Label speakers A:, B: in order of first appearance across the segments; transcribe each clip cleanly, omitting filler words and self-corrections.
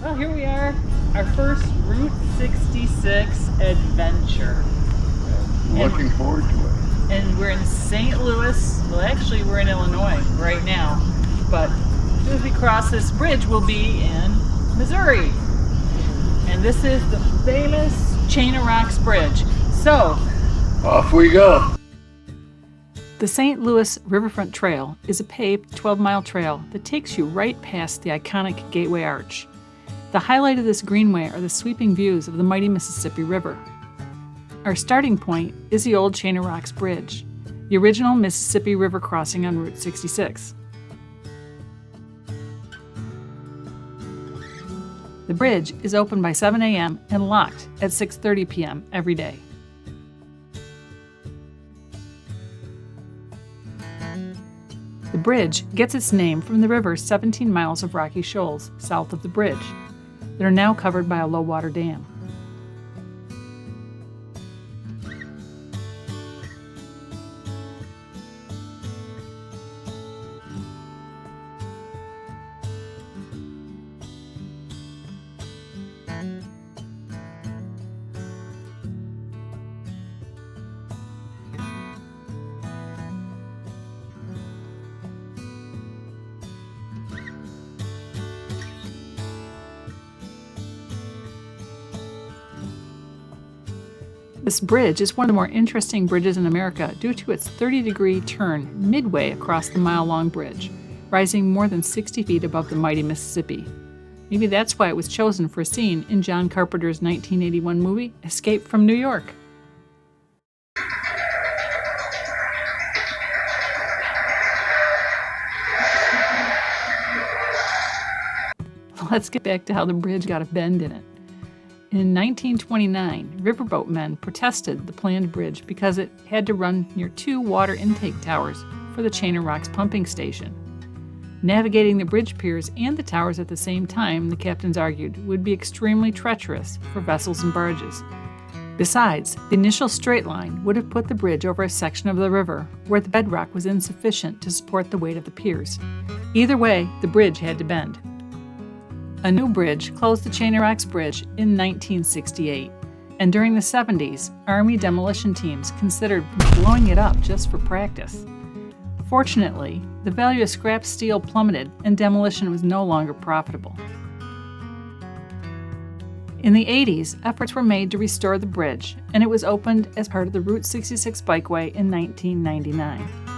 A: Well, here we are, our first Route 66 adventure.
B: Looking forward to it.
A: And we're in St. Louis. Well, actually, we're in Illinois right now. But as soon as we cross this bridge, we'll be in Missouri. And this is the famous Chain of Rocks Bridge. So,
B: off we go.
A: the St. Louis Riverfront Trail is a paved 12-mile trail that takes you right past the iconic Gateway Arch. The highlight of this greenway are the sweeping views of the mighty Mississippi River. Our starting point is the old Chain of Rocks Bridge, the original Mississippi River crossing on Route 66. The bridge is open by 7 a.m. and locked at 6:30 p.m. every day. The bridge gets its name from the river's 17 miles of rocky shoals south of the bridge that are now covered by a low-water dam. This bridge is one of the more interesting bridges in America due to its 30-degree turn midway across the mile-long bridge, rising more than 60 feet above the mighty Mississippi. Maybe that's why it was chosen for a scene in John Carpenter's 1981 movie, Escape from New York. Let's get back to how the bridge got a bend in it. In 1929, riverboat men protested the planned bridge because it had to run near two water intake towers for the Chain of Rocks pumping station. Navigating the bridge piers and the towers at the same time, the captains argued, would be extremely treacherous for vessels and barges. Besides, the initial straight line would have put the bridge over a section of the river where the bedrock was insufficient to support the weight of the piers. Either way, the bridge had to bend. A new bridge closed the Chain of Rocks Bridge in 1968, and during the 70s, Army demolition teams considered blowing it up just for practice. Fortunately, the value of scrap steel plummeted and demolition was no longer profitable. In the 80s, efforts were made to restore the bridge, and it was opened as part of the Route 66 Bikeway in 1999.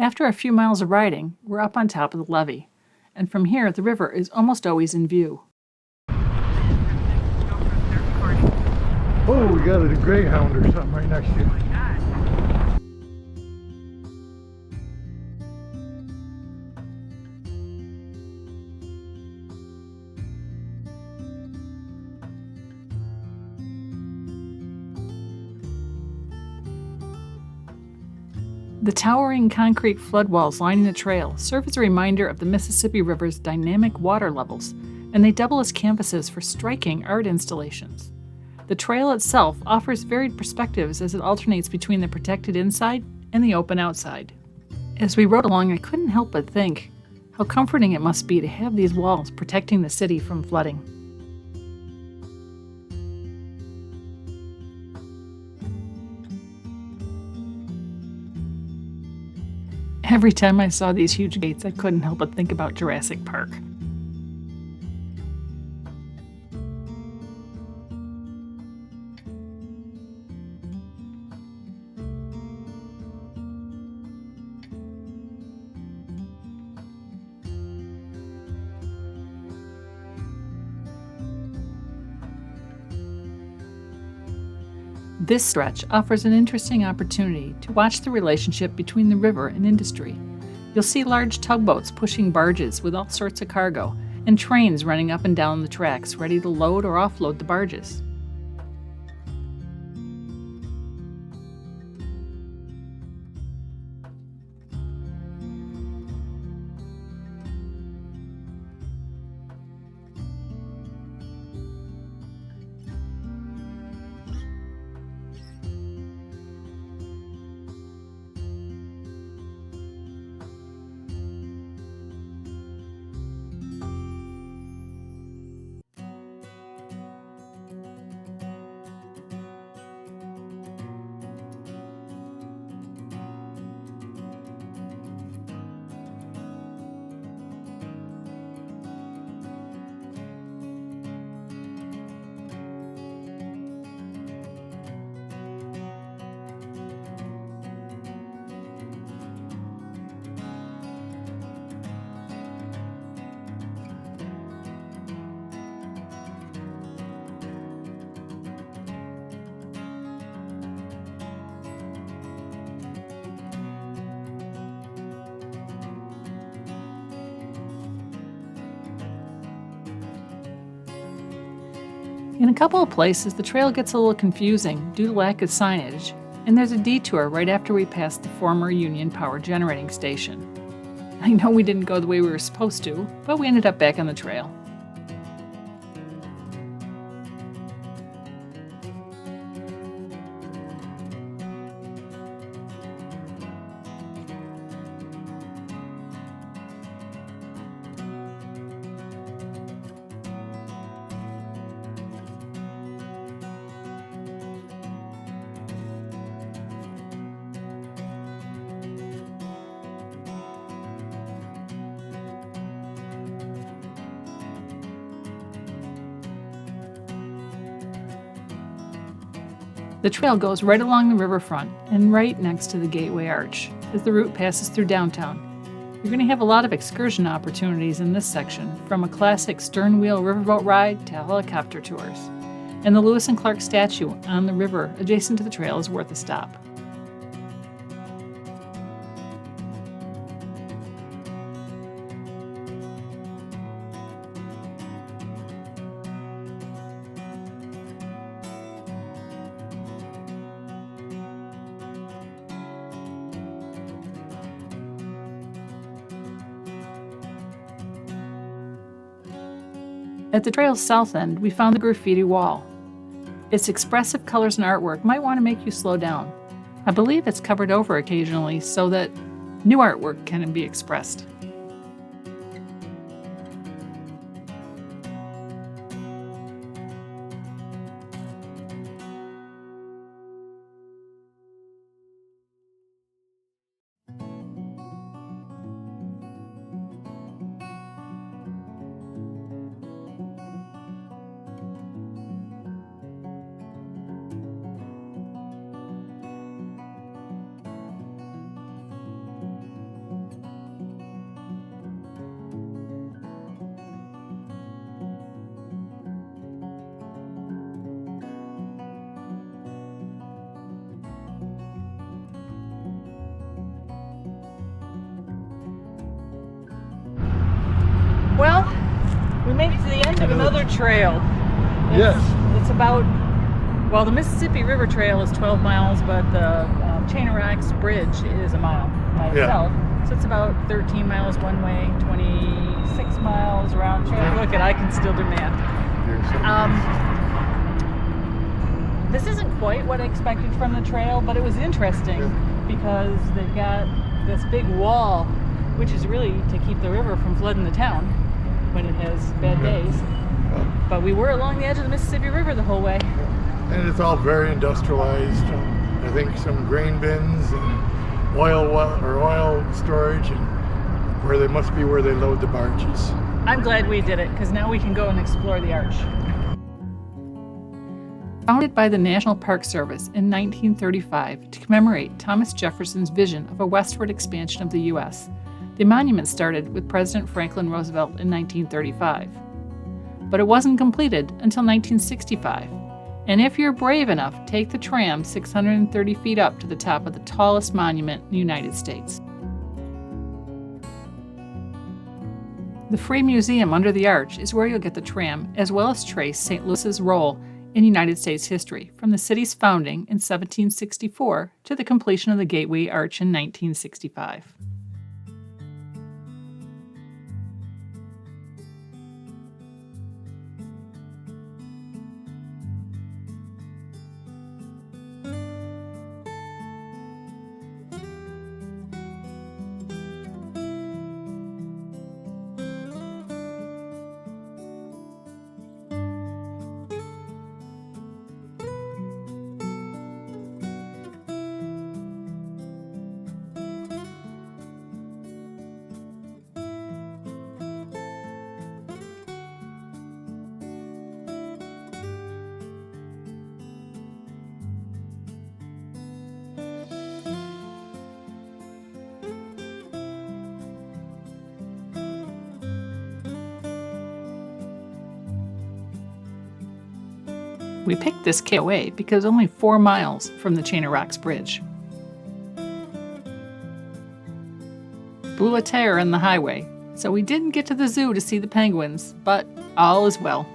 A: After a few miles of riding, we're up on top of the levee, and from here the river is almost always in view.
B: Oh, we got a greyhound or something right next to you.
A: The towering concrete floodwalls lining the trail serve as a reminder of the Mississippi River's dynamic water levels, and they double as canvases for striking art installations. The trail itself offers varied perspectives as it alternates between the protected inside and the open outside. As we rode along, I couldn't help but think how comforting it must be to have these walls protecting the city from flooding. Every time I saw these huge gates, I couldn't help but think about Jurassic Park. This stretch offers an interesting opportunity to watch the relationship between the river and industry. You'll see large tugboats pushing barges with all sorts of cargo, and trains running up and down the tracks ready to load or offload the barges. In a couple of places, the trail gets a little confusing due to lack of signage, and there's a detour right after we pass the former Union Power Generating Station. I know we didn't go the way we were supposed to, but we ended up back on the trail. The trail goes right along the riverfront and right next to the Gateway Arch as the route passes through downtown. You're going to have a lot of excursion opportunities in this section, from a classic stern wheel riverboat ride to helicopter tours. And the Lewis and Clark statue on the river adjacent to the trail is worth a stop. At the trail's south end, we found the graffiti wall. Its expressive colors and artwork might want to make you slow down. I believe it's covered over occasionally so that new artwork can be expressed. Well, we made it to the end of another trail. It's about, well, the Mississippi River Trail is 12 miles, but the Chain of Rocks Bridge is a mile by itself. So it's about 13 miles one way, 26 miles round trip. Look at, I can still do math. This isn't quite what I expected from the trail, but it was interesting because they've got this big wall, which is really to keep the river from flooding the town when it has bad days. But we were along the edge of the Mississippi River the whole way.
B: And it's all very industrialized. I think some grain bins and oil storage, and where they must be where they load the barges.
A: I'm glad we did it because now we can go and explore the arch. Founded by the National Park Service in 1935 to commemorate Thomas Jefferson's vision of a westward expansion of the U.S., the monument started with President Franklin Roosevelt in 1935. But it wasn't completed until 1965. And if you're brave enough, take the tram 630 feet up to the top of the tallest monument in the United States. The free museum under the arch is where you'll get the tram, as well as trace St. Louis's role in United States history, from the city's founding in 1764 to the completion of the Gateway Arch in 1965. We picked this KOA because only 4 miles from the Chain of Rocks Bridge. Blew a tire on the highway, so we didn't get to the zoo to see the penguins, but all is well.